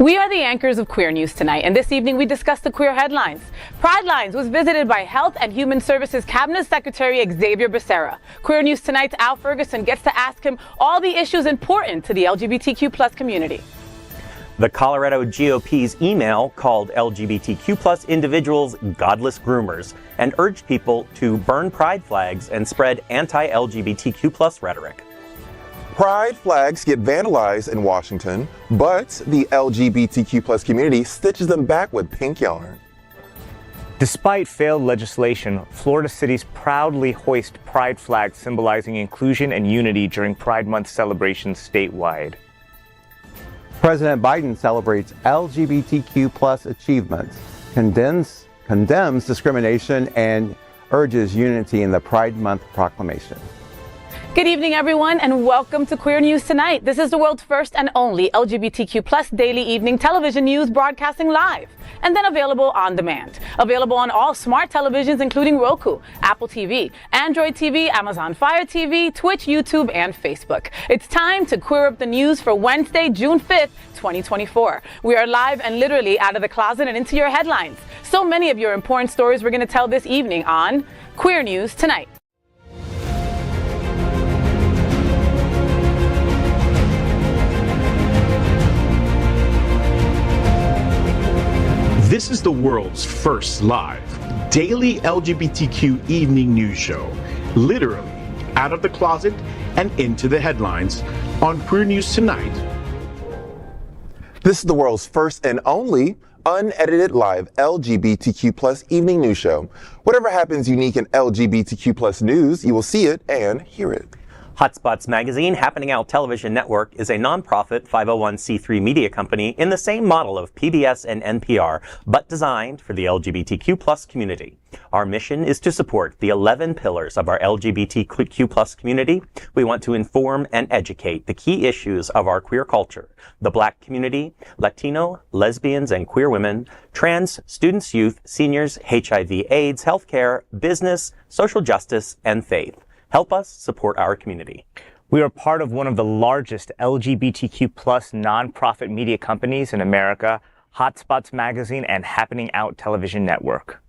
We are the anchors of Queer News Tonight, and this evening we discuss the queer headlines. Pridelines was visited by Health and Human Services Cabinet Secretary Xavier Becerra. Queer News Tonight's Al Ferguson gets to ask him all the issues important to the LGBTQ+ community. The Colorado GOP's email called LGBTQ+ individuals godless groomers and urged people to burn pride flags and spread anti-LGBTQ+ rhetoric. Pride flags get vandalized in Washington, but the LGBTQ+ community stitches them back with pink yarn. Despite failed legislation, Florida cities proudly hoist pride flags symbolizing inclusion and unity during Pride Month celebrations statewide. President Biden celebrates LGBTQ+ achievements, condemns discrimination, and urges unity in the Pride Month proclamation. Good evening, everyone, and welcome to Queer News Tonight. This is the world's first and only LGBTQ+ daily evening television news broadcasting live and then available on demand. Available on all smart televisions, including Roku, Apple TV, Android TV, Amazon Fire TV, Twitch, YouTube, and Facebook. It's time to queer up the news for Wednesday, June 5th, 2024. We are live and literally out of the closet and into your headlines. So many of your important stories we're going to tell this evening on Queer News Tonight. This is the world's first live daily LGBTQ evening news show, literally out of the closet and into the headlines on Queer News Tonight. This is the world's first and only unedited live LGBTQ+ evening news show. Whatever happens unique in LGBTQ+ news, you will see it and hear it. Hotspots Magazine, Happening Out Television Network, is a nonprofit 501c3 media company in the same model of PBS and NPR, but designed for the LGBTQ+ community. Our mission is to support the 11 pillars of our LGBTQ+ community. We want to inform and educate the key issues of our queer culture, the Black community, Latino, lesbians and queer women, trans, students, youth, seniors, HIV/AIDS, healthcare, business, social justice, and faith. Help us support our community. We are part of one of the largest LGBTQ+ nonprofit media companies in America, Hotspots Magazine and Happening Out Television Network.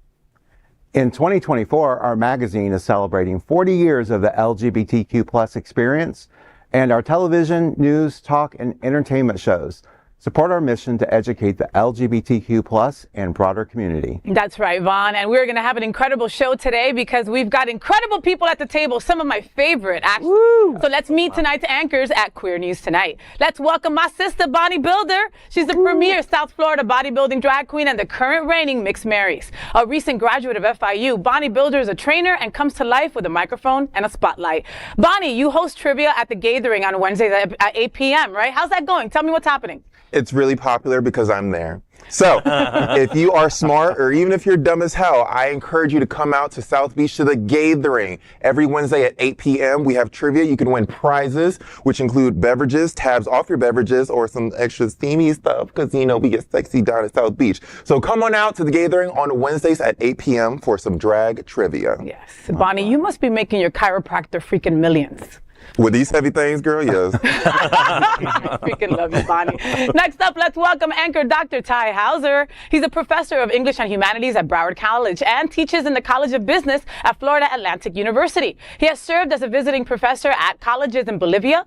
In 2024, our magazine is celebrating 40 years of the LGBTQ+ experience, and our television, news, talk, and entertainment shows support our mission to educate the LGBTQ+ and broader community. That's right, Vaughn. And we're going to have an incredible show today because we've got incredible people at the table, some of my favorite, actually. Woo! So let's meet tonight's anchors at Queer News Tonight. Let's welcome my sister, Bonnie Builder. She's the premier South Florida bodybuilding drag queen and the current reigning Mixed Marys. A recent graduate of FIU, Bonnie Builder is a trainer and comes to life with a microphone and a spotlight. Bonnie, you host trivia at the Gathering on Wednesdays at 8 p.m., right? How's that going? Tell me what's happening. It's really popular because I'm there. So if you are smart or even if you're dumb as hell, I encourage you to come out to South Beach to the Gathering. Every Wednesday at 8 p.m. we have trivia. You can win prizes, which include beverages, tabs off your beverages, or some extra steamy stuff because, you know, we get sexy down at South Beach. So come on out to the Gathering on Wednesdays at 8 p.m. for some drag trivia. Yes. Bonnie, you must be making your chiropractor freaking millions. With these heavy things, girl, yes. I freaking love you, Bonnie. Next up, let's welcome anchor Dr. Tai Houser. He's a professor of English and Humanities at Broward College and teaches in the College of Business at Florida Atlantic University. He has served as a visiting professor at colleges in Bolivia,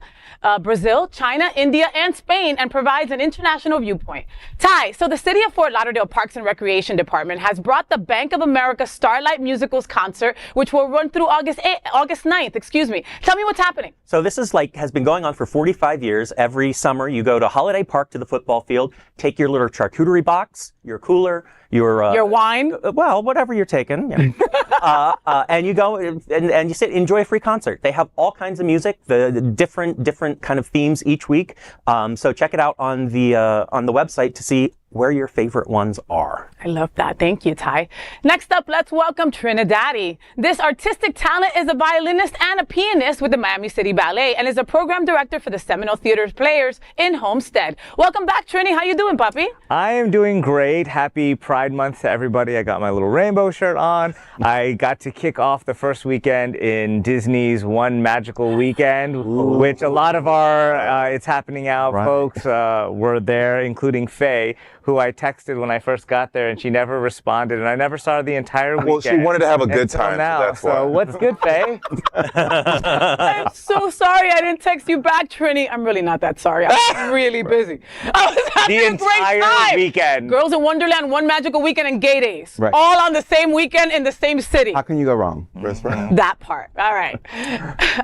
Brazil, China, India, and Spain, and provides an international viewpoint. Tai, so the City of Fort Lauderdale Parks and Recreation Department has brought the Bank of America Starlight Musicals concert, which will run through August 9th. Tell me what's happening. So this is has been going on for 45 years. Every summer you go to Holiday Park to the football field, take your little charcuterie box, your cooler, your wine, well, whatever you're taking, yeah. And you go and you sit, enjoy a free concert. They have all kinds of music, the different kind of themes each week. So check it out on the website to see where your favorite ones are. I love that. Thank you, Tai. Next up, let's welcome TriniDaddy. This artistic talent is a violinist and a pianist with the Miami City Ballet and is a program director for the Seminole Theater's Players in Homestead. Welcome back, Trini. How you doing, puppy? I am doing great. Happy Pride Pride Month to everybody. I got my little rainbow shirt on. I got to kick off the first weekend in Disney's One Magical Weekend, which a lot of our It's Happening Out folks were there, including Faye, who I texted when I first got there, and she never responded, and I never saw her the entire weekend. Well, she wanted to have a good time. Now. So what's good, Faye? I'm so sorry I didn't text you back, Trini. I'm really not that sorry. I'm really busy. I was having The a great entire time. weekend. Girls in Wonderland, One Magical Weekend, and Gay Days. Right. All on the same weekend in the same city. How can you go wrong? Best friend. That part. All right.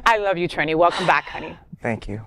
I love you, Trini. Welcome back, honey. Thank you.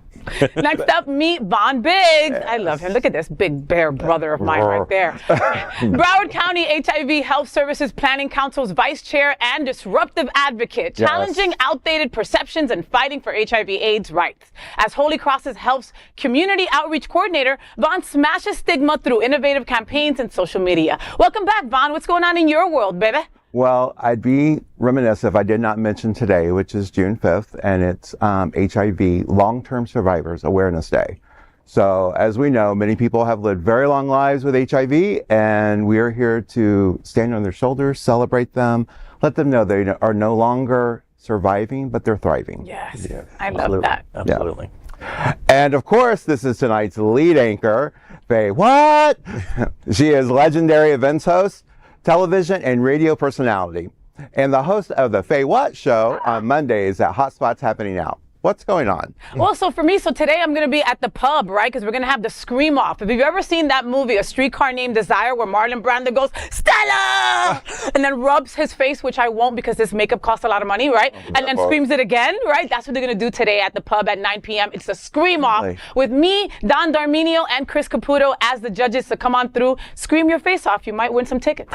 Next up, meet Von Biggs. I love him. Look at this big bear brother of mine right there. Broward County HIV Health Services Planning Council's vice chair and disruptive advocate, challenging outdated perceptions and fighting for HIV/AIDS rights. As Holy Cross's Health's community outreach coordinator, Von smashes stigma through innovative campaigns and social media. Welcome back, Von. What's going on in your world, baby? Well, I'd be remiss if I did not mention today, which is June 5th, and it's HIV Long-Term Survivors Awareness Day. So, as we know, many people have lived very long lives with HIV, and we are here to stand on their shoulders, celebrate them, let them know they are no longer surviving, but they're thriving. Yes, I love that. Absolutely. Yeah. And of course, this is tonight's lead anchor, FayWhat. She is legendary events host, television and radio personality, and the host of the FayWhat show on Mondays at Hotspots Happening Now. What's going on? Well, so for me, today I'm going to be at the pub, right? Because we're going to have the Scream Off. If you've ever seen that movie, A Streetcar Named Desire, where Marlon Brando goes, Stella! And then rubs his face, which I won't because this makeup costs a lot of money, right? And then screams it again, right? That's what they're going to do today at the pub at 9 p.m. It's the Scream Off with me, Don Darminio, and Chris Caputo as the judges. So come on through, scream your face off. You might win some tickets.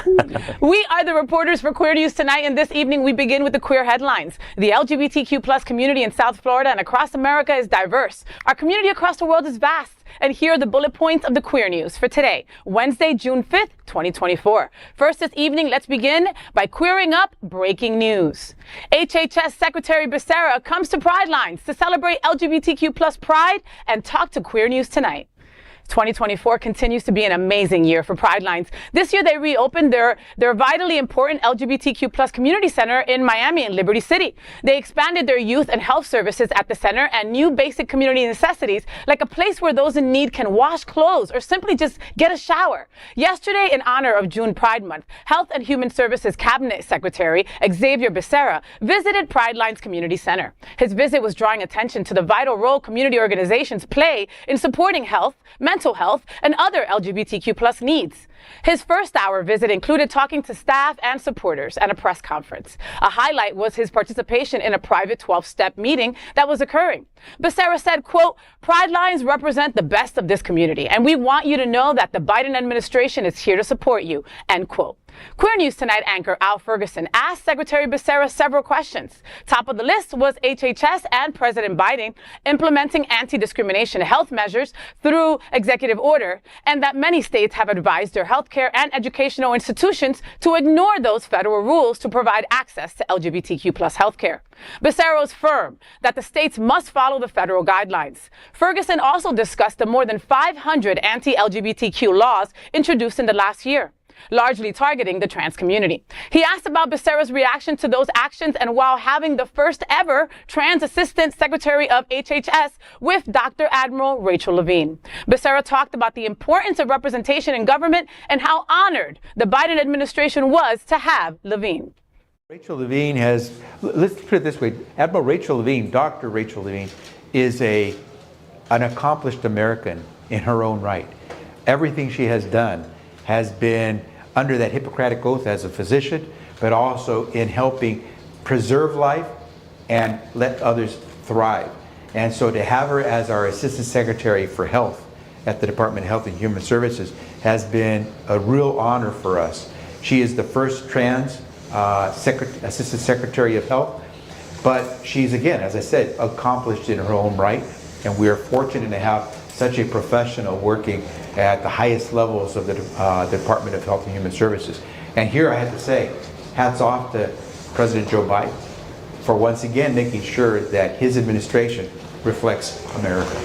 We are the reporters for Queer News Tonight, and this evening we begin with the queer headlines. The LGBTQ plus community in South Florida and across America is diverse. Our community across the world is vast. And here are the bullet points of the queer news for today, Wednesday, June 5th, 2024. First this evening, let's begin by queering up breaking news. HHS Secretary Becerra comes to Pridelines to celebrate LGBTQ plus pride and talk to Queer News Tonight. 2024 continues to be an amazing year for Pridelines. This year they reopened their vitally important LGBTQ plus community center in Miami and Liberty City. They expanded their youth and health services at the center and new basic community necessities like a place where those in need can wash clothes or simply just get a shower. Yesterday, in honor of June Pride Month, Health and Human Services Cabinet Secretary Xavier Becerra visited Pridelines Community Center. His visit was drawing attention to the vital role community organizations play in supporting health, mental health, and other LGBTQ plus needs. His first hour visit included talking to staff and supporters and a press conference. A highlight was his participation in a private 12-step meeting that was occurring. Becerra said, quote, Pridelines represent the best of this community, and we want you to know that the Biden administration is here to support you, end quote. Queer News Tonight anchor Al Ferguson asked Secretary Becerra several questions. Top of the list was HHS and President Biden implementing anti-discrimination health measures through executive order, and that many states have advised their healthcare and educational institutions to ignore those federal rules to provide access to LGBTQ plus healthcare. Becerra was firm that the states must follow the federal guidelines. Ferguson also discussed the more than 500 anti-LGBTQ laws introduced in the last year, largely targeting the trans community. He asked about Becerra's reaction to those actions and while having the first ever trans assistant secretary of HHS with Dr. Admiral Rachel Levine. Becerra talked about the importance of representation in government and how honored the Biden administration was to have Levine. Rachel Levine has, let's put it this way, Admiral Rachel Levine, Dr. Rachel Levine, is an accomplished American in her own right. Everything she has done has been under that Hippocratic oath as a physician, but also in helping preserve life and let others thrive. And so to have her as our Assistant Secretary for Health at the Department of Health and Human Services has been a real honor for us. She is the first trans Assistant Secretary of Health, but she's, again, as I said, accomplished in her own right, and we are fortunate to have such a professional working at the highest levels of the Department of Health and Human Services. And here I have to say, hats off to President Joe Biden for once again making sure that his administration reflects America.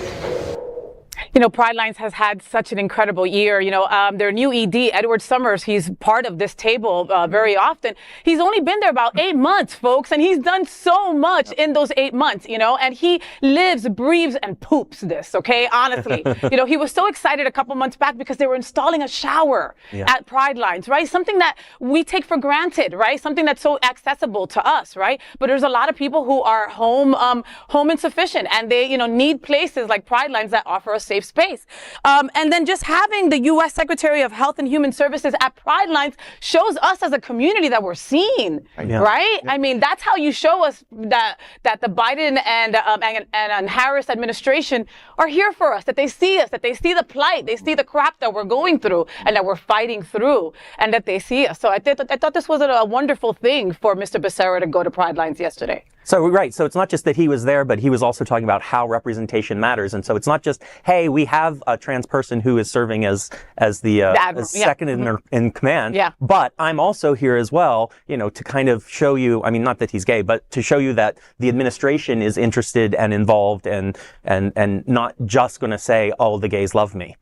You know, Pridelines has had such an incredible year. You know, their new ED, Edward Summers, he's part of this table very often. He's only been there about 8 months, folks, and he's done so much in those 8 months, you know, and he lives, breathes, and poops this, okay? Honestly. You know, he was so excited a couple months back because they were installing a shower at Pridelines, right? Something that we take for granted, right? Something that's so accessible to us, right? But there's a lot of people who are home insufficient, and they, you know, need places like Pridelines that offer a safe space. And then just having the U.S. Secretary of Health and Human Services at Pridelines shows us as a community that we're seen, right? I mean, that's how you show us that the Biden and Harris administration are here for us, that they see us, that they see the plight, they see the crap that we're going through and that we're fighting through, and that they see us. So I thought this was a wonderful thing for Mr. Becerra to go to Pridelines yesterday. So, right. So it's not just that he was there, but he was also talking about how representation matters. And so it's not just, hey, we have a trans person who is serving as second in command. But I'm also here as well, you know, to kind of show you, I mean, not that he's gay, but to show you that the administration is interested and involved and not just going to say, oh, the gays love me.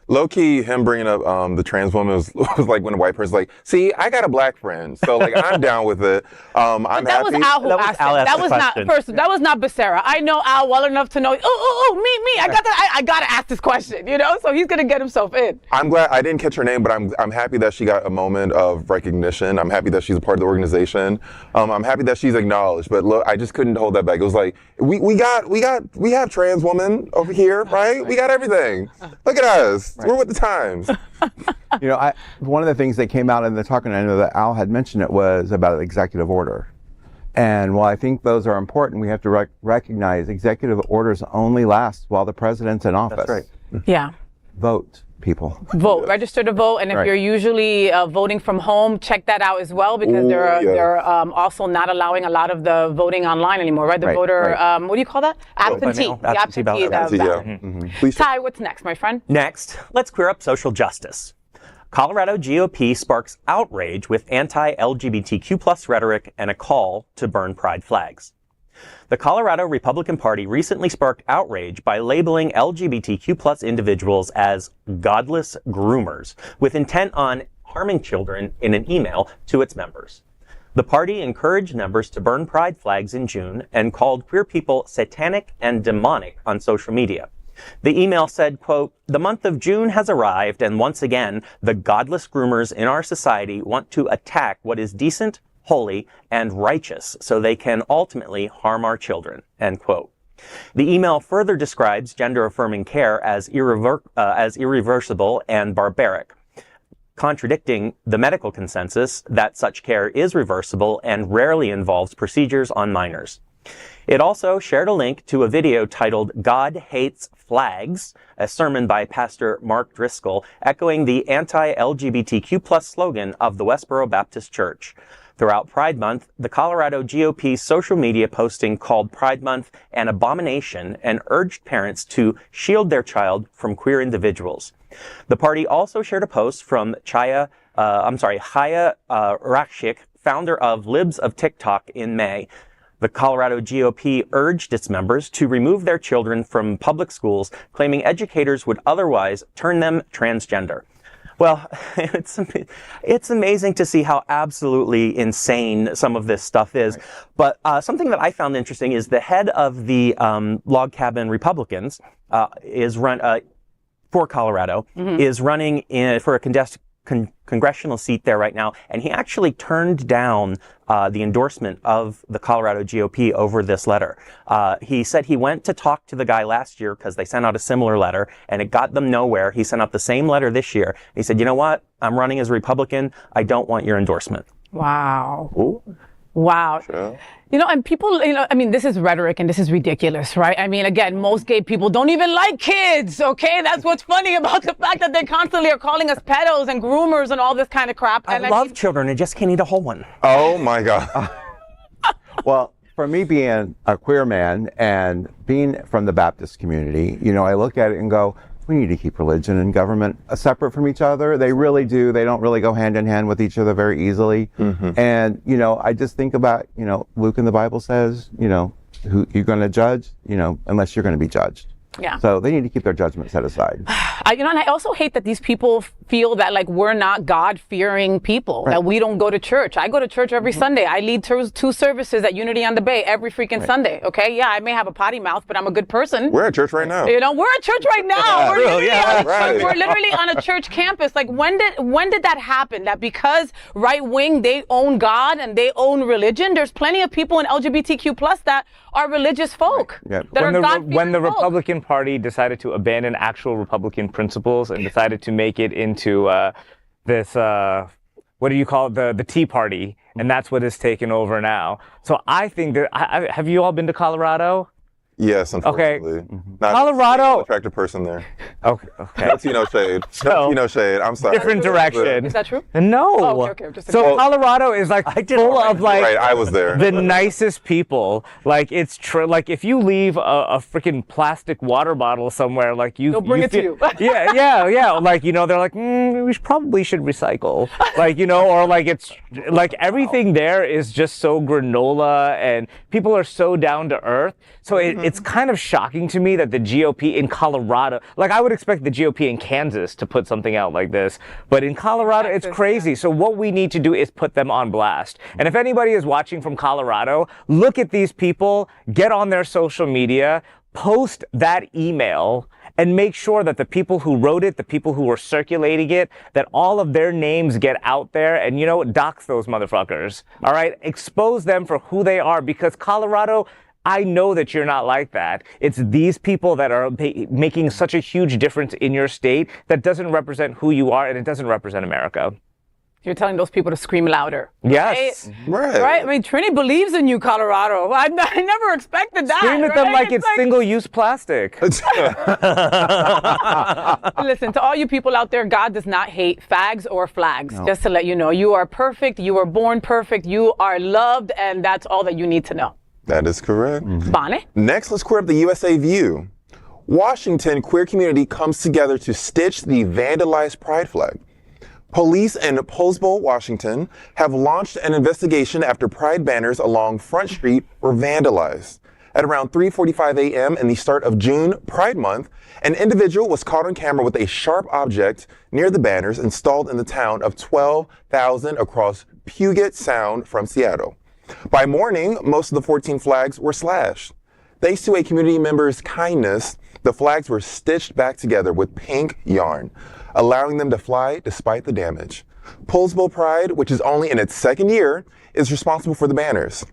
Low key, him bringing up the trans woman was like when a white person's like, "See, I got a black friend, so like I'm down with it." I'm that happy. Was Al who asked it. That was not first. That was not Becerra. I know Al well enough to know. Me. I gotta ask this question. You know, so he's gonna get himself in. I'm glad I didn't catch her name, but I'm happy that she got a moment of recognition. I'm happy that she's a part of the organization. I'm happy that she's acknowledged. But look, I just couldn't hold that back. It was like we have trans women over here, right? We got everything. Look at us. Right. We're with the times. You know, one of the things that came out in the talk, and I know that Al had mentioned it, was about an executive order. And while I think those are important, we have to recognize executive orders only last while the president's in office. That's right. Yeah. Vote, people. Vote. Register to vote. And if you're usually voting from home, check that out as well, because they're also not allowing a lot of the voting online anymore, right? The voter, what do you call that? Absentee. Absentee ballot. Tai, what's next, my friend? Next, let's queer up social justice. Colorado GOP sparks outrage with anti-LGBTQ plus rhetoric and a call to burn pride flags. The Colorado Republican Party recently sparked outrage by labeling LGBTQ plus individuals as godless groomers with intent on harming children in an email to its members. The party encouraged members to burn pride flags in June and called queer people satanic and demonic on social media. The email said, quote, "The month of June has arrived, and once again, the godless groomers in our society want to attack what is decent, holy, and righteous so they can ultimately harm our children," end quote. The email further describes gender-affirming care as irreversible and barbaric, contradicting the medical consensus that such care is reversible and rarely involves procedures on minors. It also shared a link to a video titled "God Hates Flags," a sermon by Pastor Mark Driscoll, echoing the anti-LGBTQ plus slogan of the Westboro Baptist Church. Throughout Pride Month, the Colorado GOP's social media posting called Pride Month an abomination and urged parents to shield their child from queer individuals. The party also shared a post from Chaya Rakshik, founder of Libs of TikTok, in May. The Colorado GOP urged its members to remove their children from public schools, claiming educators would otherwise turn them transgender. Well, it's amazing to see how absolutely insane some of this stuff is. But something that I found interesting is the head of the Log Cabin Republicans is for Colorado, is running for a congressional seat there right now, and he actually turned down the endorsement of the Colorado GOP over this letter. He said he went to talk to the guy last year because they sent out a similar letter and it got them nowhere. He sent out the same letter this year. He said, "You know what? I'm running as a Republican. I don't want your endorsement." Wow. Ooh. Wow. Sure. You know, and people, you know, I mean, this is rhetoric and this is ridiculous, right? I mean, again, most gay people don't even like kids, okay? That's what's funny about the fact that they constantly are calling us pedos and groomers and all this kind of crap. I love children. I just can't eat a whole one. Oh, my God. Well, for me being a queer man and being from the Baptist community, you know, I look at it and go, we need to keep religion and government separate from each other. They really do. They don't really go hand in hand with each other very easily. And, you know, I just think about, you know, Luke in the Bible says, you know, who you're going to judge, you know, unless you're going to be judged. Yeah. So they need to keep their judgment set aside. And I also hate that these people feel that like we're not God-fearing people, that we don't go to church. I go to church every Sunday. I lead two services at Unity on the Bay every freaking Sunday. Okay, yeah, I may have a potty mouth, but I'm a good person. We're at church right now. You know, we're at church right now. We're literally on a church campus. Like, when did that happen? That because right wing, they own God and they own religion. There's plenty of people in LGBTQ plus that are religious folk. Yeah. When the Republican Party decided to abandon actual Republican principles and decided to make it into this, what do you call it, the Tea Party, and that's what is taken over now. So I think that, have you all been to Colorado? Yes, unfortunately. Okay. Not Colorado. an attractive person there. Okay. No shade. No shade. I'm sorry. Different direction. Is that true? No. Oh, okay. So Colorado is like full of like Right, I was there. the nicest people. Like it's like if you leave a freaking plastic water bottle somewhere, like they'll bring it to you. yeah. Like, you know, they're like, we probably should recycle. Like, you know, or like it's like everything there is just so granola and people are so down to earth. So it's kind of shocking to me that the GOP in Colorado, like I would expect the GOP in Kansas to put something out like this, but in Colorado, it's crazy. So what we need to do is put them on blast. And if anybody is watching from Colorado, look at these people, get on their social media, post that email, and make sure that the people who wrote it, the people who were circulating it, that all of their names get out there and, you know, dox those motherfuckers. All right? Expose them for who they are, because Colorado, I know that you're not like that. It's these people that are making such a huge difference in your state that doesn't represent who you are, and it doesn't represent America. You're telling those people to scream louder. Yes. Right? I mean, Trini believes in you, Colorado. I never expected that. Scream at them like it's single-use plastic. Listen, to all you people out there, God does not hate fags or flags. No. Just to let you know, you are perfect. You were born perfect. You are loved, and that's all that you need to know. That is correct. Bonnie? Next, let's queer up the USA View. Washington queer community comes together to stitch the vandalized pride flag. Police in Poulsbo, Washington have launched an investigation after pride banners along Front Street were vandalized. At around 3:45 a.m. in the start of June Pride Month, an individual was caught on camera with a sharp object near the banners installed in the town of 12,000 across Puget Sound from Seattle. By morning, most of the 14 flags were slashed. Thanks to a community member's kindness, the flags were stitched back together with pink yarn, allowing them to fly despite the damage. Poulsbo Pride, which is only in its second year, is responsible for the banners.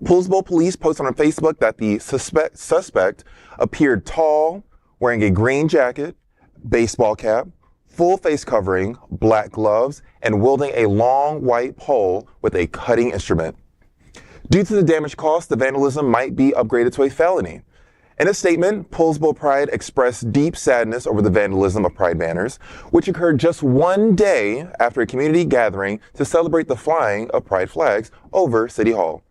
Poulsbo police posted on Facebook that the suspect appeared tall, wearing a green jacket, baseball cap, full face covering, black gloves, and wielding a long white pole with a cutting instrument. Due to the damage caused, the vandalism might be upgraded to a felony. In a statement, Poulsbo Pride expressed deep sadness over the vandalism of Pride banners, which occurred just one day after a community gathering to celebrate the flying of Pride flags over City Hall.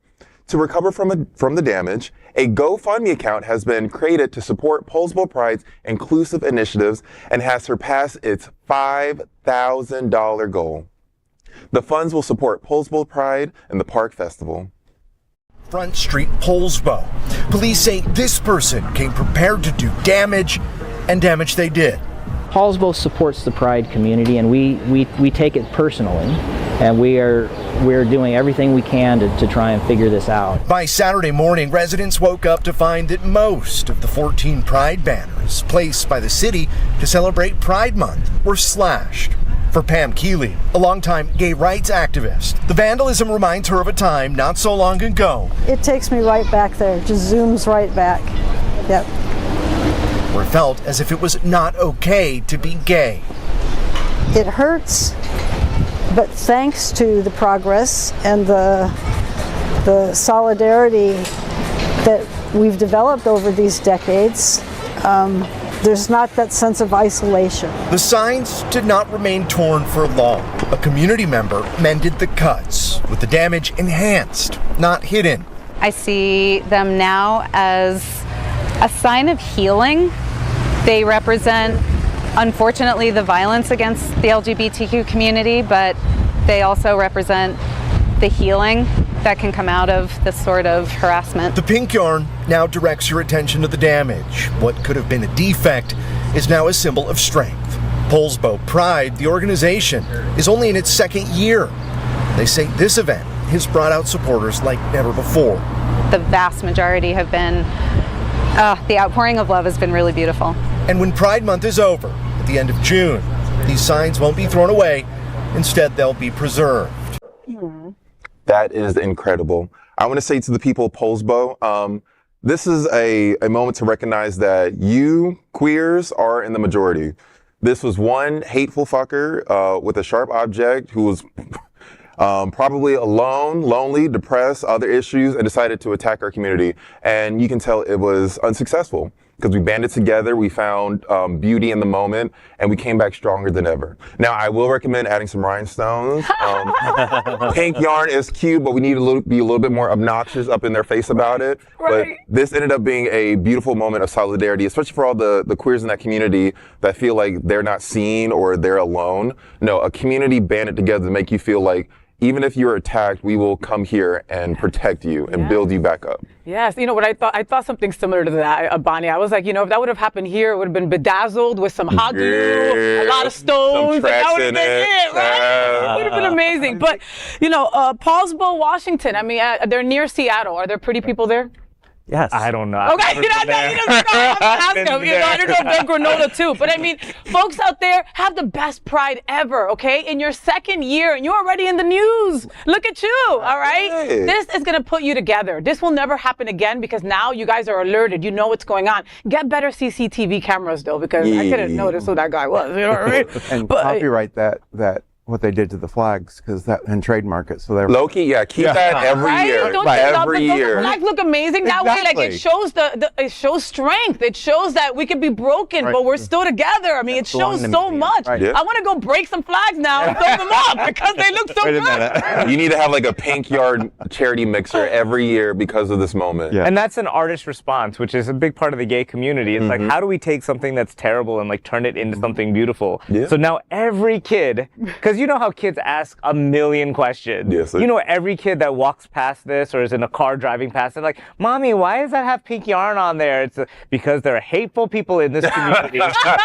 To recover from the damage, a GoFundMe account has been created to support Poulsbo Pride's inclusive initiatives and has surpassed its $5,000 goal. The funds will support Poulsbo Pride and the Park Festival. Front Street, Poulsbo. Police say this person came prepared to do damage, and damage they did. Poulsbo supports the Pride community, and we take it personally, and we're doing everything we can to try and figure this out. By Saturday morning, residents woke up to find that most of the 14 Pride banners placed by the city to celebrate Pride Month were slashed. For Pam Keeley, a longtime gay rights activist, the vandalism reminds her of a time not so long ago. It takes me right back there, just zooms right back. Yep. Where it felt as if it was not okay to be gay. It hurts, but thanks to the progress and the solidarity that we've developed over these decades, there's not that sense of isolation. The signs did not remain torn for long. A community member mended the cuts, with the damage enhanced, not hidden. I see them now as a sign of healing. They represent, unfortunately, the violence against the LGBTQ community, but they also represent the healing that can come out of this sort of harassment. The pink yarn now directs your attention to the damage. What could have been a defect is now a symbol of strength. Poulsbo Pride, the organization, is only in its second year. They say this event has brought out supporters like never before. The vast majority have been, the outpouring of love has been really beautiful. And when Pride Month is over, at the end of June, these signs won't be thrown away. Instead, they'll be preserved. That is incredible. I want to say to the people of Poulsbo, this is a moment to recognize that you queers are in the majority. This was one hateful fucker with a sharp object who was probably alone, lonely, depressed, other issues, and decided to attack our community. And you can tell it was unsuccessful because we banded together, we found beauty in the moment, and we came back stronger than ever. Now, I will recommend adding some rhinestones. Pink yarn is cute, but we need to be a little bit more obnoxious up in their face about it. Right. But this ended up being a beautiful moment of solidarity, especially for all the queers in that community that feel like they're not seen or they're alone. No, a community banded together to make you feel like even if you're attacked, we will come here and protect you and build you back up. Yes, you know what I thought something similar to that, Bonnie. I was like, you know, if that would have happened here, it would have been bedazzled with some hot glue, a lot of stones, and that would have been it, right? It would have been amazing. But, you know, Poulsbo, Washington, I mean, they're near Seattle. Are there pretty people there? Yes. I don't know. Okay, you don't know. I don't know if they're granola too. But I mean, folks out there have the best Pride ever, okay? In your second year, and you're already in the news. Look at you, all right? Hey. This is going to put you together. This will never happen again because now you guys are alerted. You know what's going on. Get better CCTV cameras, though, because I couldn't notice who that guy was. You know what I mean? And But- copyright that what they did to the flags, because that and trademark it. So they're Loki, keep that every Right? year. Don't you love Every it? Don't year. the flags look amazing that way? Like it shows it shows strength. It shows that we could be broken, but we're still together. I mean, it shows so much. Right. Yeah. I want to go break some flags now and throw them up because they look so good. You need to have like a pink yard charity mixer every year because of this moment. Yeah. And that's an artist response, which is a big part of the gay community. It's like, how do we take something that's terrible and like turn it into something beautiful? Yeah. So now every kid, because you know how kids ask a million questions. Yes, you know, every kid that walks past this or is in a car driving past it, like, Mommy, why does that have pink yarn on there? It's because there are hateful people in this community.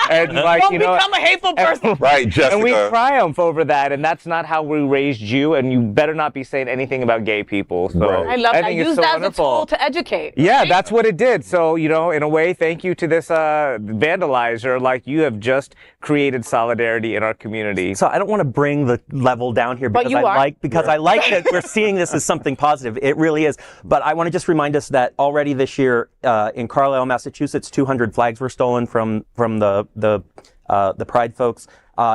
And like, Don't you know, become a hateful person. Right, Jessica. and we triumph over that, and that's not how we raised you, and you better not be saying anything about gay people. So Right. I love that. think it's Use so that wonderful. as a tool to educate. Yeah, right? that's what it did. So, you know, in a way, thank you to this vandalizer. Like, you have just created solidarity in our community. So I don't want to bring the level down here But because you I are. like that we're seeing this as something positive. It really is. But I want to just remind us that already this year in Carlisle, Massachusetts, 200 flags were stolen from the Pride folks.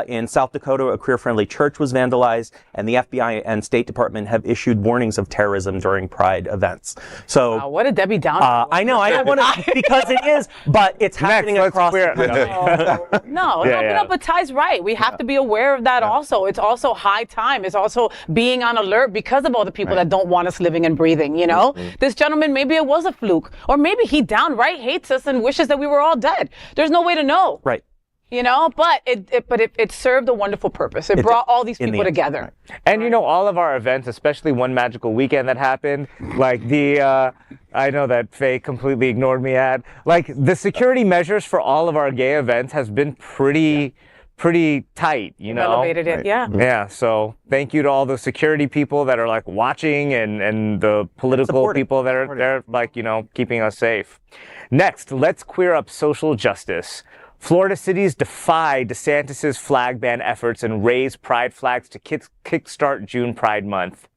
In South Dakota, a queer-friendly church was vandalized, and the FBI and State Department have issued warnings of terrorism during Pride events. So, Wow, what a Debbie Downer. I know, I don't want to, because it is, but it's happening let's across the clear- country. No, but Ty's right. We have to be aware of that also. It's also high time. It's also being on alert because of all the people that don't want us living and breathing, you know? This gentleman, maybe it was a fluke, or maybe he downright hates us and wishes that we were all dead. There's no way to know. Right. You know, but it served a wonderful purpose. It brought all these people together. And you know, all of our events, especially one magical weekend that happened, like I know that Faye completely ignored me at, like the security measures for all of our gay events has been pretty tight, you know? Elevated it, yeah. Yeah, so thank you to all the security people that are like watching and the political people that are there, like, you know, keeping us safe. Next, let's queer up social justice. Florida cities defy DeSantis' flag ban efforts and raise pride flags to kickstart June Pride Month.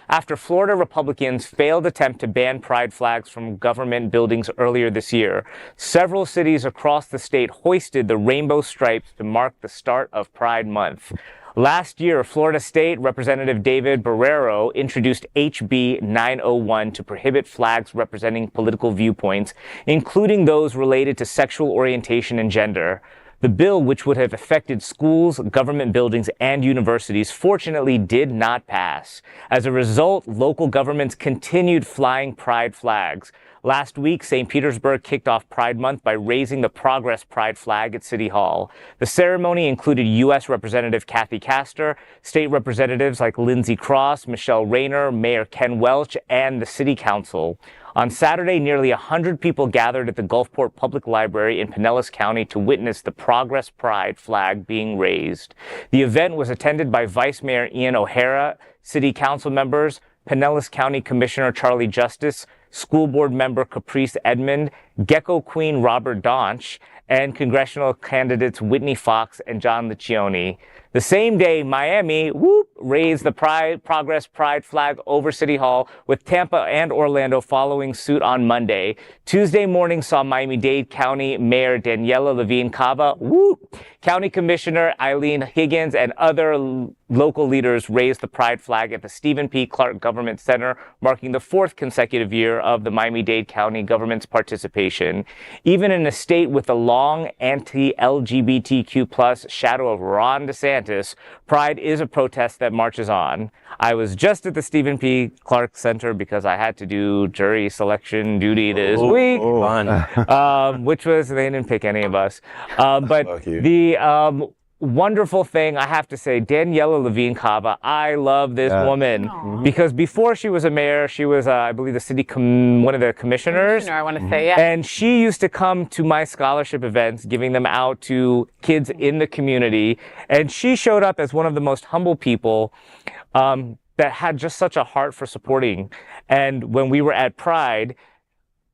After Florida Republicans' failed attempt to ban pride flags from government buildings earlier this year, several cities across the state hoisted the rainbow stripes to mark the start of Pride Month. Last year, Florida State Representative David Barrero introduced HB 901 to prohibit flags representing political viewpoints, including those related to sexual orientation and gender. The bill, which would have affected schools, government buildings, and universities, fortunately did not pass. As a result, local governments continued flying pride flags. Last week, St. Petersburg kicked off Pride Month by raising the Progress Pride flag at City Hall. The ceremony included U.S. Representative Kathy Castor, state representatives like Lindsey Cross, Michelle Rayner, Mayor Ken Welch, and the City Council. On Saturday, nearly 100 people gathered at the Gulfport Public Library in Pinellas County to witness the Progress Pride flag being raised. The event was attended by Vice Mayor Ian O'Hara, City Council members, Pinellas County Commissioner Charlie Justice, School Board Member Caprice Edmond, Gecko Queen Robert Donch, and congressional candidates Whitney Fox and John Liccioni. The same day, Miami, raised the Progress Pride flag over City Hall, with Tampa and Orlando following suit on Monday. Tuesday morning saw Miami-Dade County Mayor Daniela Levine Cava, County Commissioner Eileen Higgins, and other local leaders raised the Pride flag at the Stephen P. Clark Government Center, marking the 4th consecutive year of the Miami-Dade County government's participation. Even in a state with the long anti-LGBTQ+ shadow of Ron DeSantis, Pride is a protest that marches on. I was just at the Stephen P. Clark Center because I had to do jury selection duty this week, which was, they didn't pick any of us. But the wonderful thing, I have to say, Daniela Levine Cava, I love this woman because before she was a mayor, she was, I believe, the city one of the commissioners. I want to say, yeah. And she used to come to my scholarship events, giving them out to kids in the community. And she showed up as one of the most humble people that had just such a heart for supporting. And when we were at Pride,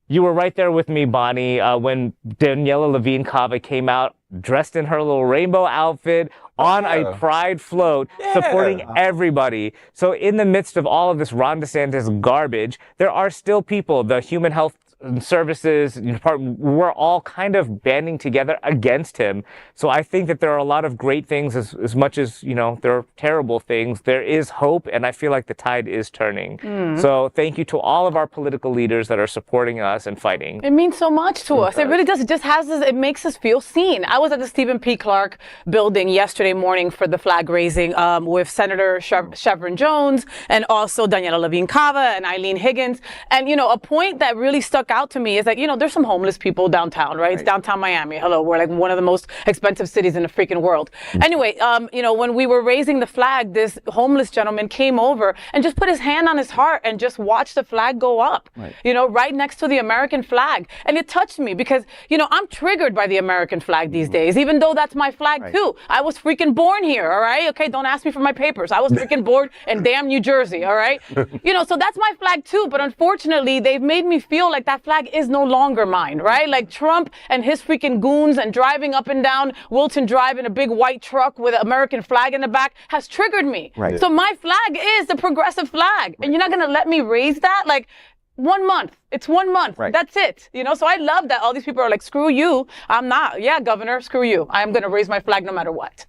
you were right there with me, Bonnie, when Daniela Levine Cava came out dressed in her little rainbow outfit on a Pride float, supporting everybody. So in the midst of all of this Ron DeSantis garbage, there are still people, the Human Health Services department, we're all kind of banding together against him. So I think that there are a lot of great things, as much as, you know, there are terrible things. There is hope, and I feel like the tide is turning. So thank you to all of our political leaders that are supporting us and fighting. It means so much to us. It really does. It just has us, it makes us feel seen. I was at the Stephen P. Clark building yesterday morning for the flag raising with Senator Chevron Jones and also Daniela Levine Cava and Eileen Higgins. And, you know, a point that really stuck out to me is that, you know, there's some homeless people downtown, right? It's downtown Miami. Hello, we're like one of the most expensive cities in the freaking world. Anyway, you know, when we were raising the flag, this homeless gentleman came over and just put his hand on his heart and just watched the flag go up, you know, right next to the American flag. And it touched me because, you know, I'm triggered by the American flag these days, even though that's my flag too. I was freaking born here, all right? Okay, don't ask me for my papers. I was freaking born in damn New Jersey, all right? You know, so that's my flag too, but unfortunately, they've made me feel like that flag is no longer mine, right? Like Trump and his freaking goons and driving up and down Wilton Drive in a big white truck with an American flag in the back has triggered me. So my flag is the progressive flag. And you're not going to let me raise that? Like, 1 month. It's 1 month. That's it. You know, so I love that all these people are like, screw you. I'm not. Yeah, Governor, screw you. I'm going to raise my flag no matter what.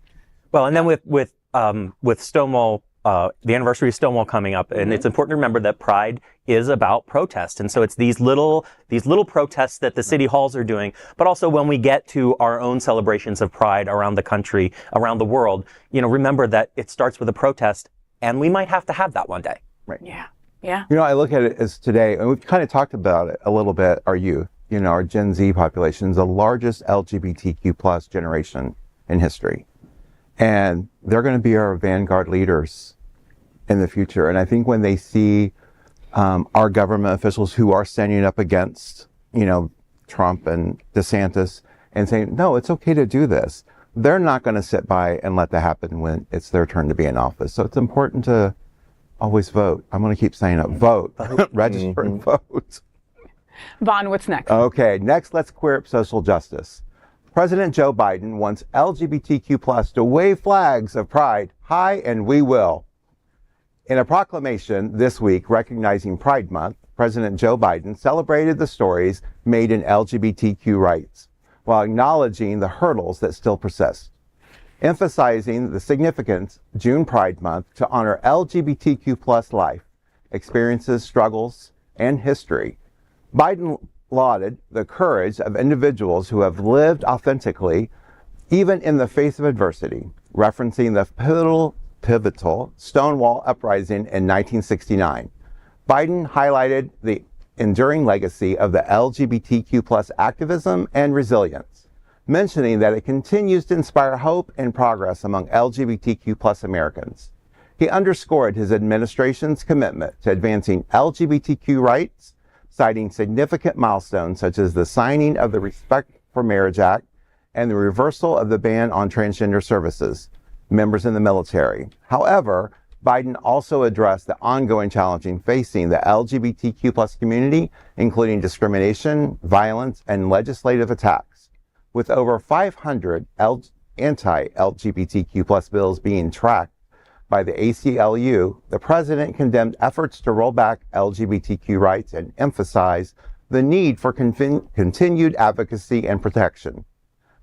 Well, and then with Stonewall, the anniversary of Stonewall coming up, and it's important to remember that Pride is about protest. And so it's these little protests that the city halls are doing, but also when we get to our own celebrations of Pride around the country, around the world, you know, remember that it starts with a protest, and we might have to have that one day. Yeah. Yeah. You know, I look at it as today, and we've kind of talked about it a little bit, our youth, you know, our Gen Z population is the largest LGBTQ plus generation in history. And they're going to be our vanguard leaders in the future. And I think when they see our government officials who are standing up against, you know, Trump and DeSantis and saying, no, it's okay to do this, they're not going to sit by and let that happen when it's their turn to be in office. So it's important to always vote. I'm going to keep saying it. Vote. Register and vote. Vaughn, what's next? Okay, next, let's queer up social justice. President Joe Biden wants LGBTQ plus to wave flags of pride high, and we will. In a proclamation this week recognizing Pride Month, President Joe Biden celebrated the stories made in LGBTQ rights while acknowledging the hurdles that still persist, emphasizing the significance June Pride Month to honor LGBTQ plus life, experiences, struggles, and history. Biden lauded the courage of individuals who have lived authentically, even in the face of adversity, referencing the pivotal Stonewall uprising in 1969. Biden highlighted the enduring legacy of the LGBTQ plus activism and resilience, mentioning that it continues to inspire hope and progress among LGBTQ plus Americans. He underscored his administration's commitment to advancing LGBTQ rights, citing significant milestones such as the signing of the Respect for Marriage Act and the reversal of the ban on transgender services, members in the military. However, Biden also addressed the ongoing challenges facing the LGBTQ plus community, including discrimination, violence, and legislative attacks. With over 500 anti-LGBTQ plus bills being tracked by the ACLU, the president condemned efforts to roll back LGBTQ rights and emphasized the need for continued advocacy and protection.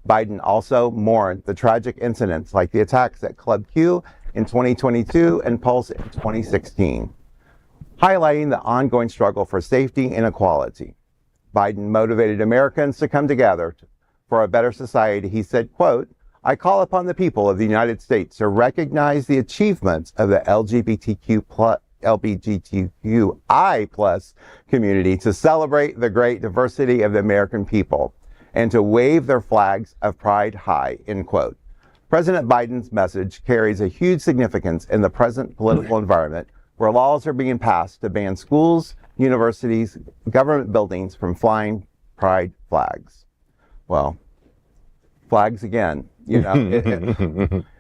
Biden also mourned the tragic incidents like the attacks at Club Q in 2022 and Pulse in 2016, highlighting the ongoing struggle for safety and equality. Biden motivated Americans to come together for a better society. He said, quote, "I call upon the people of the United States to recognize the achievements of the LGBTQI plus community, to celebrate the great diversity of the American people, and to wave their flags of pride high," end quote. President Biden's message carries a huge significance in the present political environment, where laws are being passed to ban schools, universities, government buildings from flying pride flags. Well, flags again, you know.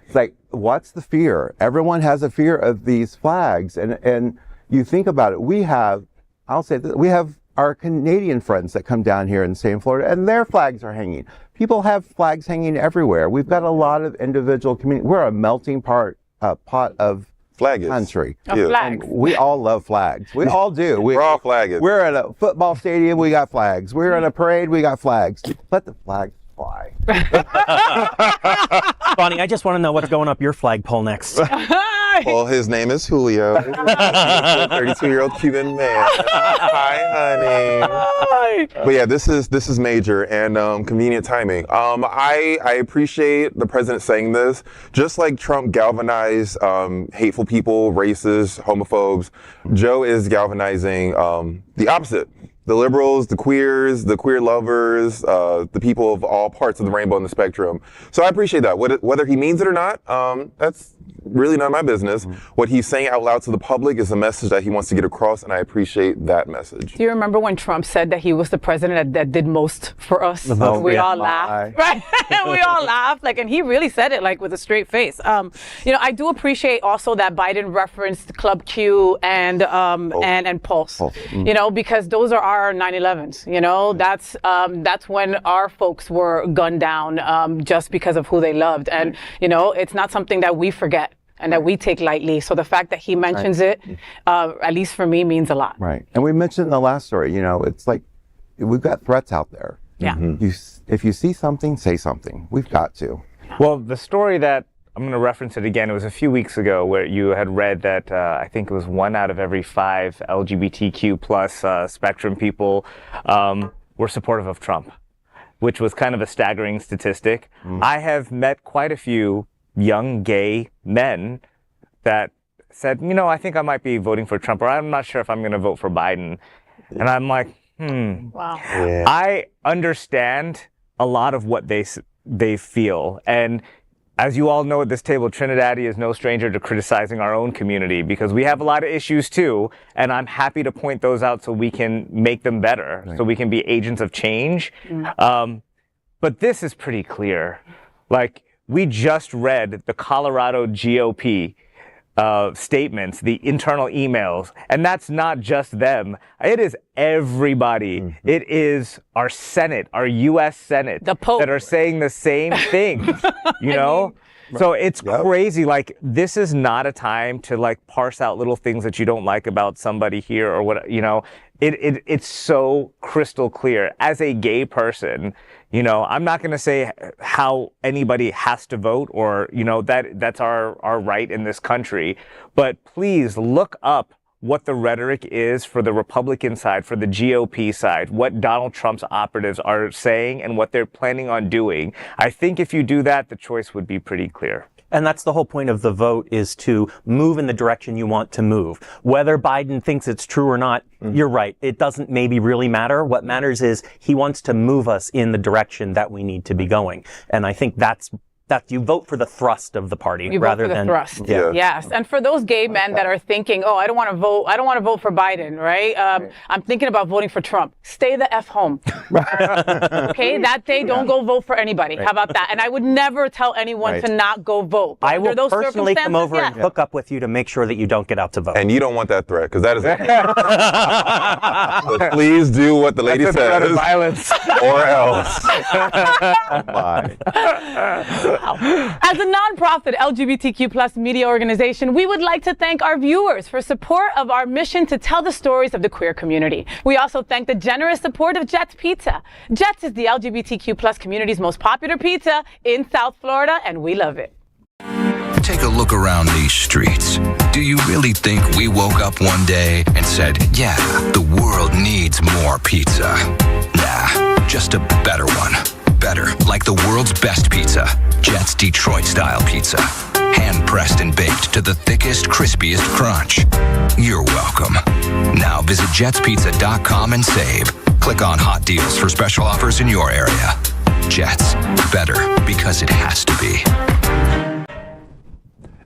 It's like, what's the fear? Everyone has a fear of these flags. And you think about it, we have our Canadian friends that come down here and stay in Florida, and their flags are hanging. People have flags hanging everywhere. We've got a lot of individual community. We're a melting pot of country. Flags. And we all love flags. We all do. We're all flaggers. We're at a football stadium, we got flags. We're at a parade, we got flags. Let the flags fly. Bonnie, I just want to know what's going up your flagpole next. Well, his name is Julio. 32-year-old Cuban man. Hi, honey. But yeah, this is major and convenient timing. I appreciate the president saying this. Just like Trump galvanized hateful people, racists, homophobes, Joe is galvanizing the opposite. The liberals, the queers, the queer lovers, the people of all parts of the rainbow and the spectrum. So I appreciate that. Whether he means it or not, that's really none of my business. What he's saying out loud to the public is a message that he wants to get across, and I appreciate that message. Do you remember when Trump said that he was the president that did most for us? We all laughed, right? We all laughed, and he really said it with a straight face. I do appreciate also that Biden referenced Club Q and Pulse. Because those are our 9/11s. That's when our folks were gunned down just because of who they loved, and it's not something that we forget and that we take lightly. So the fact that he mentions it, at least for me, means a lot. Right. And we mentioned in the last story, it's like we've got threats out there. Yeah. If you see something, say something. We've got to. Well, the story that I'm going to reference it again. It was a few weeks ago where you had read that I think it was 1 out of every 5 LGBTQ plus spectrum people were supportive of Trump, which was kind of a staggering statistic. I have met quite a few young gay men that said, I think I might be voting for Trump, or I'm not sure if I'm going to vote for Biden. And I'm like, Wow. Yeah. I understand a lot of what they feel. And as you all know at this table, TriniDaddy is no stranger to criticizing our own community because we have a lot of issues too. And I'm happy to point those out so we can make them better, so we can be agents of change. But this is pretty clear. We just read the Colorado GOP statements, the internal emails, and that's not just them. It is everybody. It is our Senate, our U.S. Senate, the Pope, that are saying the same things, So it's crazy. This is not a time to parse out little things that you don't like about somebody here or what, it's so crystal clear. As a gay person, I'm not going to say how anybody has to vote or, that's our right in this country. But please look up what the rhetoric is for the Republican side, for the GOP side, what Donald Trump's operatives are saying and what they're planning on doing. I think if you do that, the choice would be pretty clear. And that's the whole point of the vote, is to move in the direction you want to move. Whether Biden thinks it's true or not, you're right. It doesn't maybe really matter. What matters is he wants to move us in the direction that we need to be going. And I think that you vote for the thrust of the party rather than thrust. Yeah. Yes. And for those gay men that are thinking, oh, I don't want to vote for Biden, right? I'm thinking about voting for Trump. Stay the F home. Okay, that day, don't go vote for anybody. How about that? And I would never tell anyone to not go vote. But I will those personally come over and yeah. hook up with you to make sure that you don't get out to vote. And you don't want that threat, because that is so please do what the lady That's a threat of says, violence. or else. Bye. As a nonprofit LGBTQ plus media organization, we would like to thank our viewers for support of our mission to tell the stories of the queer community. We also thank the generous support of Jets Pizza. Jets is the LGBTQ plus community's most popular pizza in South Florida, and we love it. Take a look around these streets. Do you really think we woke up one day and said, yeah, the world needs more pizza? Nah, just a better one. Better, like the world's best pizza, Jet's Detroit-style pizza. Hand-pressed and baked to the thickest, crispiest crunch. You're welcome. Now visit jetspizza.com and save. Click on hot deals for special offers in your area. Jets, better because it has to be.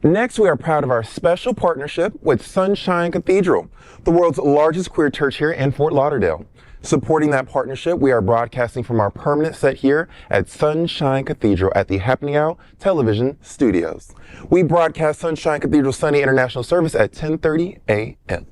Next, we are proud of our special partnership with Sunshine Cathedral, the world's largest queer church here in Fort Lauderdale. Supporting that partnership, we are broadcasting from our permanent set here at Sunshine Cathedral at the Happening Out Television Studios. We broadcast Sunshine Cathedral Sunday International Service at 10:30 a.m.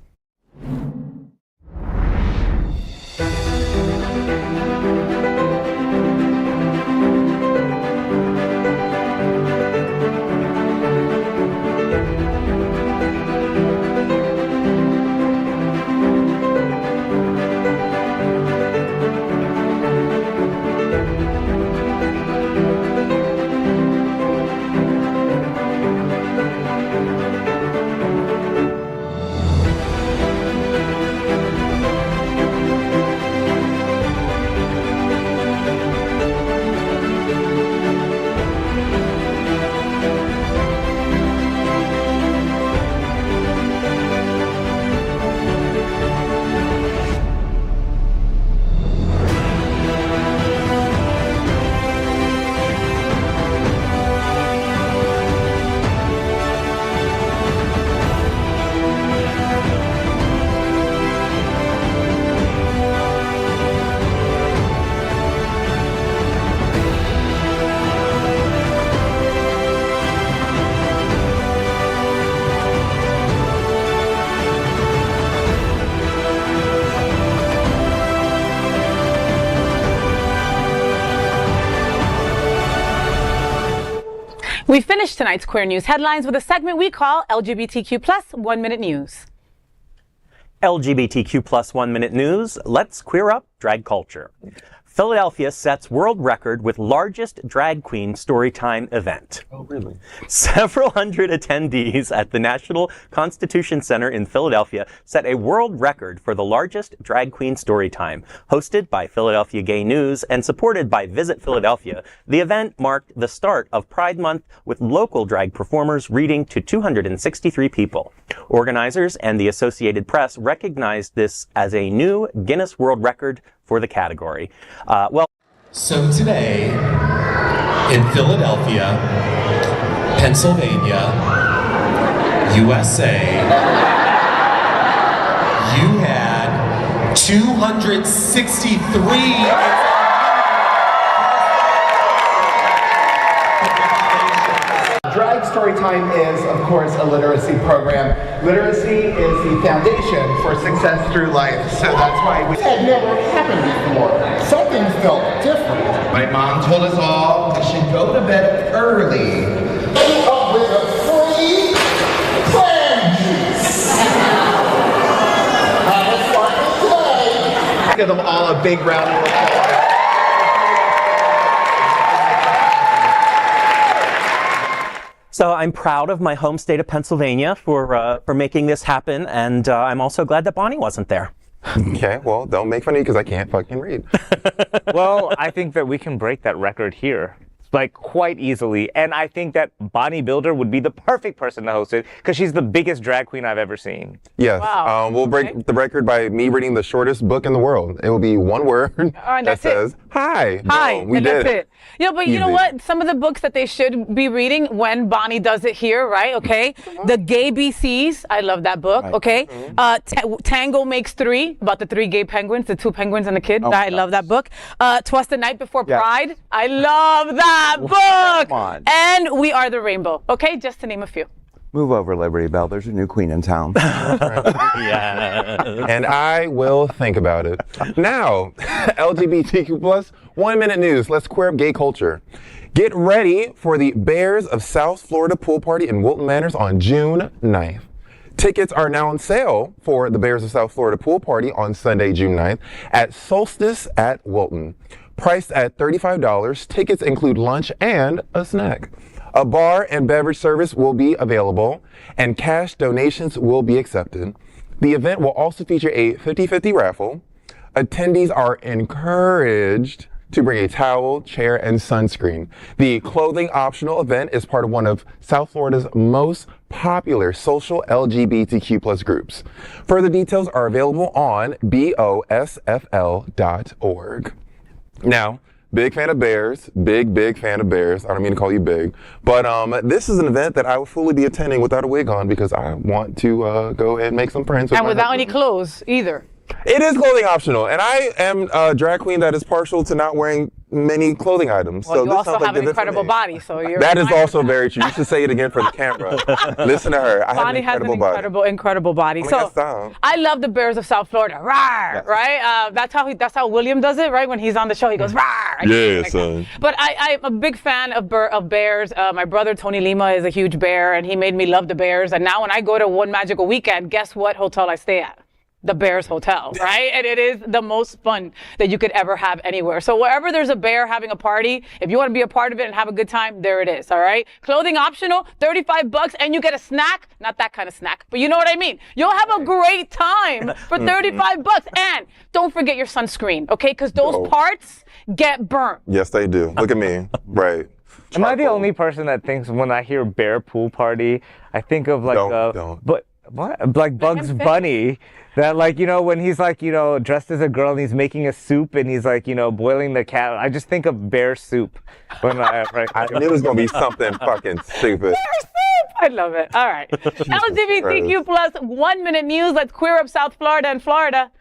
We finish tonight's Queer News headlines with a segment we call LGBTQ plus 1 Minute News. LGBTQ plus 1 minute news. Let's queer up drag culture. Philadelphia sets world record with largest drag queen storytime event. Oh, really? Several hundred attendees at the National Constitution Center in Philadelphia set a world record for the largest drag queen storytime. Hosted by Philadelphia Gay News and supported by Visit Philadelphia, the event marked the start of Pride Month with local drag performers reading to 263 people. Organizers and the Associated Press recognized this as a new Guinness World Record for the category. So today, in Philadelphia, Pennsylvania, USA, you had 263 Drag Storytime is, of course, a literacy program. Literacy is the foundation for success through life, so that's why we had never happened before. Something felt different. My mom told us all we should go to bed early. Up with a free clam juice. Have a fun play. Give them all a big round of applause. So I'm proud of my home state of Pennsylvania for making this happen, and I'm also glad that Bonnie wasn't there. Okay, well, don't make fun of me because I can't fucking read. Well, I think that we can break that record here. like quite easily. And I think that Bonnie Builder would be the perfect person to host it because she's the biggest drag queen I've ever seen. Yes. Wow. We'll break the record by me reading the shortest book in the world. It will be one word that says, hi. Hi. Boom, we and did that's it. Yeah, but you know Easy. what? Some of the books that they should be reading when Bonnie does it here, right? Okay. The Gay BCs. I love that book. Right. Okay. Tango Makes Three, about the 3 gay penguins, the 2 penguins and the kid. I love that book. 'Twas the Night Before Pride. I love that book. Come on. And We Are the Rainbow. Okay. Just to name a few. Move over, Liberty Bell. There's a new queen in town. Yeah. And I will think about it. Now, LGBTQ plus 1 minute news. Let's queer up gay culture. Get ready for the Bears of South Florida pool party in Wilton Manors on June 9th. Tickets are now on sale for the Bears of South Florida pool party on Sunday, June 9th at Solstice at Wilton. Priced at $35, tickets include lunch and a snack. A bar and beverage service will be available, and cash donations will be accepted. The event will also feature a 50-50 raffle. Attendees are encouraged to bring a towel, chair, and sunscreen. The clothing optional event is part of one of South Florida's most popular social LGBTQ plus groups. Further details are available on BOSFL.org. Now, big fan of bears, big fan of bears. I don't mean to call you big, but this is an event that I would fully be attending without a wig on because I want to go and make some friends with And my without husband. any clothes either. It is clothing optional, and I am a drag queen that is partial to not wearing many clothing items. Well, so you this also sounds like have an the event for incredible me. body, so you're. That is fine also with that. very true. You should say it again for the camera. Listen to her. I Bonnie have has an an incredible incredible body. Oh my So God, stop. I love the Bears of South Florida. Rawr, right? That's how William does it, right? When he's on the show, he goes rawr. I Yeah, can't like son. that. But I'm a big fan of bears. My brother Tony Lima is a huge bear, and he made me love the Bears. And now when I go to One Magical Weekend, guess what hotel I stay at? The Bears Hotel, right? And it is the most fun that you could ever have anywhere. So wherever there's a bear having a party, if you want to be a part of it and have a good time, there it is, all right? Clothing optional, $35, and you get a snack. Not that kind of snack, but you know what I mean. You'll have a great time for $35. And don't forget your sunscreen, okay? Because those parts get burnt. Yes, they do. Look at me. Right. Am I the only person that thinks when I hear bear pool party, I think of like Don't. but what? Like Bugs Bunny. That like, you know, when he's like, you know, dressed as a girl and he's making a soup and he's like, you know, boiling the cat. I just think of bear soup. When I knew it was going to be something fucking stupid. I love it. All right. LGBTQ plus 1 minute news. Let's queer up South Florida and Florida.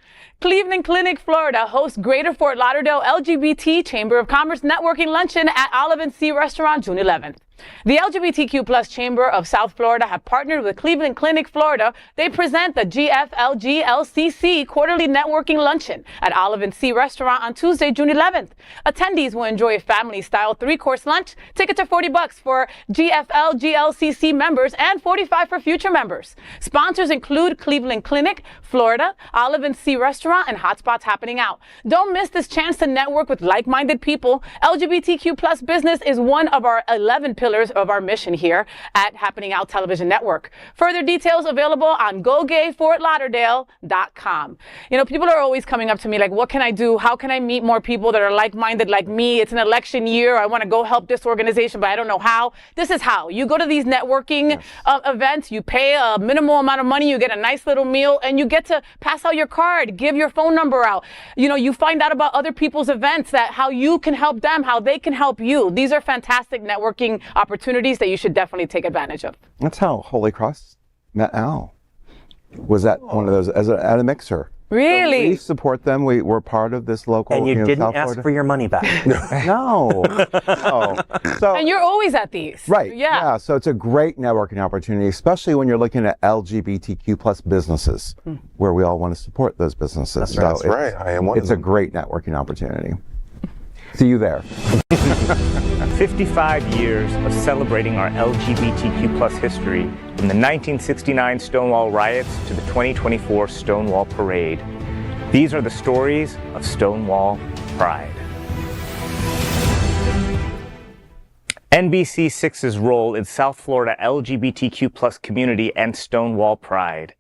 Cleveland Clinic, Florida hosts Greater Fort Lauderdale LGBT Chamber of Commerce Networking Luncheon at Olive & Sea Restaurant, June 11th. The LGBTQ plus Chamber of South Florida have partnered with Cleveland Clinic, Florida. They present the GFLGLCC Quarterly Networking Luncheon at Olive & Sea Restaurant on Tuesday, June 11th. Attendees will enjoy a family-style 3-course lunch. Tickets are $40 for GFLGLCC members and $45 for future members. Sponsors include Cleveland Clinic, Florida, Olive & Sea Restaurant, and Hotspots Happening Out. Don't miss this chance to network with like-minded people. LGBTQ plus business is one of our 11 pillars of our mission here at Happening Out Television Network. Further details available on GoGayFortLauderdale.com. You know, people are always coming up to me like, what can I do? How can I meet more people that are like-minded like me? It's an election year. I want to go help this organization, but I don't know how. This is how. You go to these networking events, you pay a minimal amount of money, you get a nice little meal, and you get to pass out your card, give your phone number out. You know, you find out about other people's events, that how you can help them, how they can help you. These are fantastic networking opportunities that you should definitely take advantage of. That's how Holy Cross met Al. Was at one of those at a mixer. Really? So we support them. We're part of this local. And you know, didn't South ask Florida. for your money back. No. So, And you're always at these. right. Yeah. So it's a great networking opportunity, especially when you're looking at LGBTQ plus businesses, where we all want to support those businesses. That's right. I am one of It's a them. great networking opportunity. See you there. 55 years of celebrating our LGBTQ plus history, from the 1969 Stonewall riots to the 2024 Stonewall Parade. These are the stories of Stonewall Pride. NBC6's role in South Florida LGBTQ plus community and Stonewall Pride.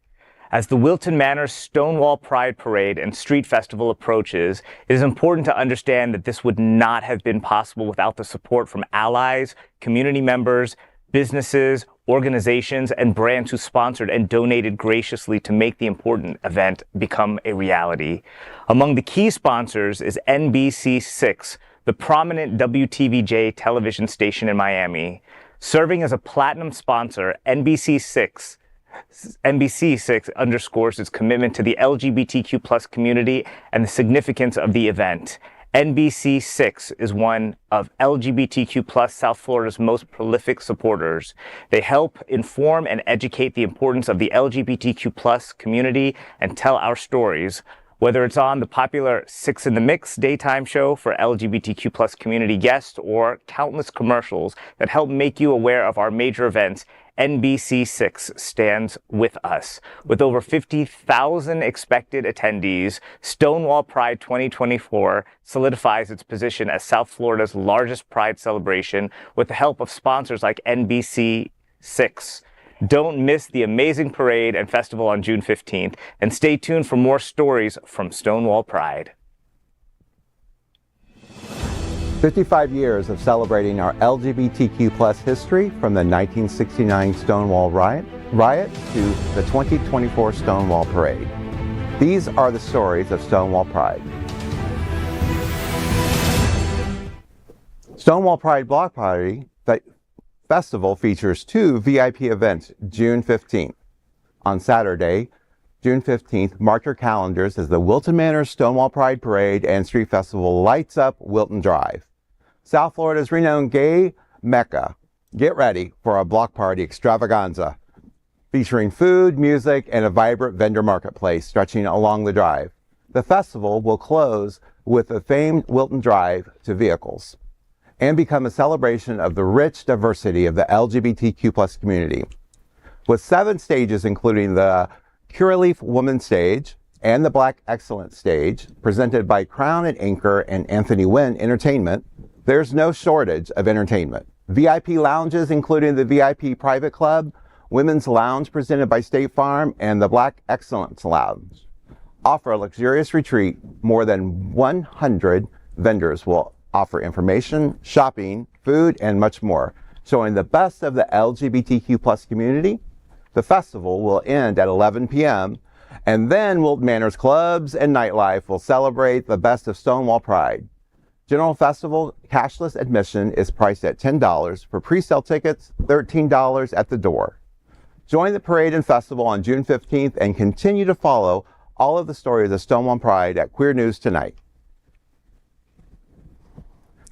As the Wilton Manors Stonewall Pride Parade and Street Festival approaches, it is important to understand that this would not have been possible without the support from allies, community members, businesses, organizations, and brands who sponsored and donated graciously to make the important event become a reality. Among the key sponsors is NBC6, the prominent WTVJ television station in Miami. Serving as a platinum sponsor, NBC6 underscores its commitment to the LGBTQ+ community and the significance of the event. NBC6 is one of LGBTQ+ South Florida's most prolific supporters. They help inform and educate the importance of the LGBTQ+ community and tell our stories. Whether it's on the popular 6 in the Mix daytime show for LGBTQ+ community guests or countless commercials that help make you aware of our major events, NBC6 stands with us. With over 50,000 expected attendees, Stonewall Pride 2024 solidifies its position as South Florida's largest Pride celebration with the help of sponsors like NBC6. Don't miss the amazing parade and festival on June 15th, and stay tuned for more stories from Stonewall Pride. 55 years of celebrating our LGBTQ+ history, from the 1969 Stonewall riot to the 2024 Stonewall Parade. These are the stories of Stonewall Pride. Stonewall Pride Block Party Festival features 2 VIP events June 15th. On Saturday, June 15th, mark your calendars as the Wilton Manors Stonewall Pride Parade and Street Festival lights up Wilton Drive. South Florida's renowned gay mecca. Get ready for a block party extravaganza featuring food, music, and a vibrant vendor marketplace stretching along the drive. The festival will close with the famed Wilton Drive to vehicles and become a celebration of the rich diversity of the LGBTQ+ community. With 7 stages, including the Curaleaf Woman Stage and the Black Excellence Stage, presented by Crown and Anchor and Anthony Wynn Entertainment, there's no shortage of entertainment. VIP lounges, including the VIP Private Club, Women's Lounge presented by State Farm, and the Black Excellence Lounge, offer a luxurious retreat. More than 100 vendors will offer information, shopping, food, and much more, showing the best of the LGBTQ+ community. The festival will end at 11 p.m., and then Wilton Manors clubs and nightlife will celebrate the best of Stonewall Pride. General Festival cashless admission is priced at $10 for pre-sale tickets, $13 at the door. Join the parade and festival on June 15th and continue to follow all of the stories of Stonewall Pride at Queer News Tonight.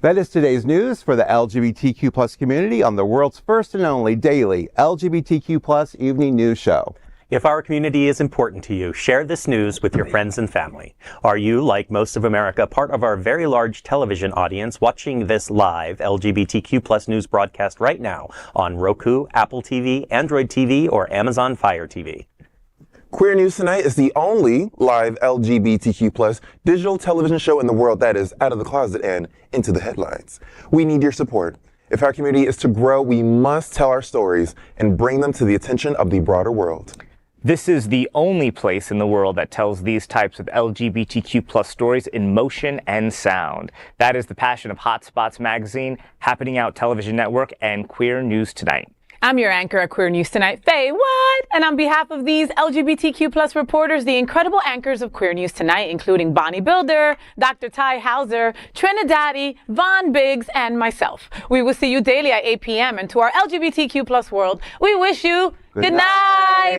That is today's news for the LGBTQ+ community on the world's first and only daily LGBTQ+ evening news show. If our community is important to you, share this news with your friends and family. Are you, like most of America, part of our very large television audience watching this live LGBTQ+ news broadcast right now on Roku, Apple TV, Android TV, or Amazon Fire TV? Queer News Tonight is the only live LGBTQ+ digital television show in the world that is out of the closet and into the headlines. We need your support. If our community is to grow, we must tell our stories and bring them to the attention of the broader world. This is the only place in the world that tells these types of LGBTQ+ stories in motion and sound. That is the passion of Hotspots Magazine, Happening Out Television Network, and Queer News Tonight. I'm your anchor at Queer News Tonight, FayWhat? And on behalf of these LGBTQ+ reporters, the incredible anchors of Queer News Tonight, including Bonnie Builder, Dr. Tai Houser, TriniDaddy, Von Biggs, and myself. We will see you daily at 8 p.m. And to our LGBTQ+ world, we wish you good night.